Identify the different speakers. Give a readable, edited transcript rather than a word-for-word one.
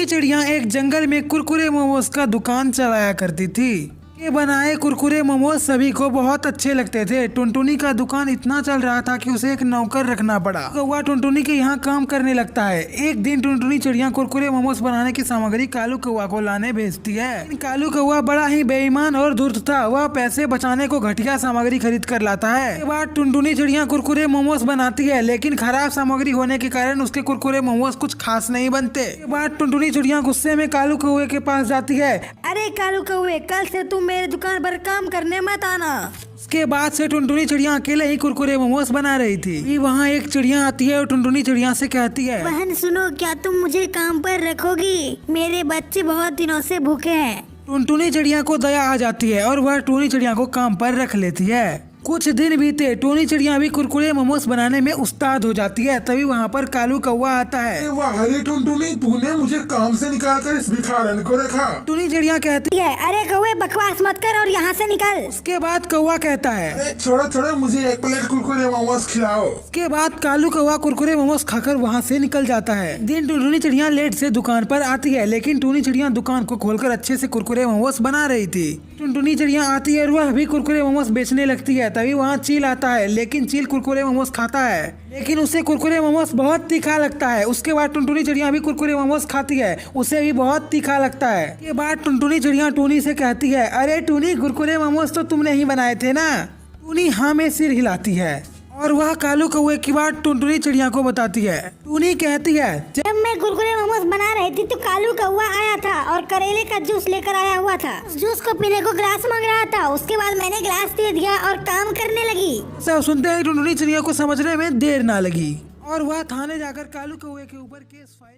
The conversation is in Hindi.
Speaker 1: टुनटुनी चिड़िया एक जंगल में कुरकुरे मोमोज का दुकान चलाया करती थी। ये बनाए कुरकुरे मोमोज सभी को बहुत अच्छे लगते थे। टुनटुनी का दुकान इतना चल रहा था कि उसे एक नौकर रखना पड़ा। कौवा टुनटुनी के यहाँ काम करने लगता है। एक दिन टुनटुनी चिड़िया कुरकुरे मोमोज बनाने की सामग्री कालू कौवा को लाने भेजती है। कालू कौवा बड़ा ही बेईमान और धूर्त था। वह पैसे बचाने को घटिया सामग्री खरीद कर लाता है। इसके बाद टुनटुनी चिड़िया कुरकुरे मोमोज बनाती है, लेकिन खराब सामग्री होने के कारण उसके कुरकुरे मोमोज कुछ खास नहीं बनते। इसके बाद टुनटुनी चिड़िया गुस्से में कालू कौवे के पास जाती है।
Speaker 2: अरे कालू कौवे, कल से तुम मेरे दुकान पर काम करने मत आना।
Speaker 1: उसके बाद से टुनटुनी चिड़िया अकेले ही कुरकुरे मोमोज बना रही थी। वहाँ एक चिड़िया आती है और टुनटुनी चिड़िया से कहती है,
Speaker 2: बहन सुनो, क्या तुम मुझे काम पर रखोगी? मेरे बच्चे बहुत दिनों से भूखे हैं।
Speaker 1: टुनटुनी चिड़िया को दया आ जाती है और वह टुनी चिड़िया को काम पर रख लेती है। कुछ दिन बीते, टुनी चिड़िया भी कुरकुरे मोमोज बनाने में उस्ताद हो जाती है। तभी वहाँ पर कालू कौवा आता है।
Speaker 3: वाह अरे टुनटुनी, तूने मुझे काम से निकालकर इस भिखारन को रखा।
Speaker 1: टुनी चिड़िया कहती
Speaker 2: है, अरे कौवे बकवास मत कर और यहाँ से निकल।
Speaker 1: उसके बाद कौवा कहता है,
Speaker 3: अरे छोड़ो छोड़ो, मुझे एक प्लेट कुरकुरे मोमोज खिलाओ।
Speaker 1: उसके बाद कालू कौवा कुरकुरे मोमोज खाकर वहाँ से निकल जाता है। दिन टुनी चिड़िया लेट से दुकान पर आती है, लेकिन टुनी चिड़िया दुकान को खोलकर अच्छे से कुरकुरे मोमोज बना रही थी। टुनटुनी चिड़िया आती है और वह भी कुरकुरे मोमोज बेचने लगती है। तभी वहाँ चील आता है, लेकिन चील कुरकुरे मोमोज खाता है, लेकिन उसे कुरकुरे मोमोज बहुत तीखा लगता है। उसके बाद टुनटुनी चिड़िया भी कुरकुरे मोमोज खाती है, उसे भी बहुत तीखा लगता है। के बाद टुनटुनी चिड़िया टूनी से कहती है, अरे टूनी, कुरकुरे मोमोज तो तुमने ही बनाए थे ना? टूनी हाँ में सिर हिलाती है और वह कालू कौवे की बात टुनटुनी चिड़िया को बताती है। टूनी कहती है,
Speaker 2: जब मैं कुरकुरे मोमोज बना रही थी तो कालू कौवा आया था और करेले का जूस लेकर आया हुआ था। उस जूस को पीने को गिलास मांग रहा था। उसके बाद मैंने गिलास दे दिया और काम करने लगी।
Speaker 1: सब सुनते ही टुनटुनी चिड़िया को समझने में देर ना लगी और वह थाने जाकर कालू कौवे के ऊपर केस फाइल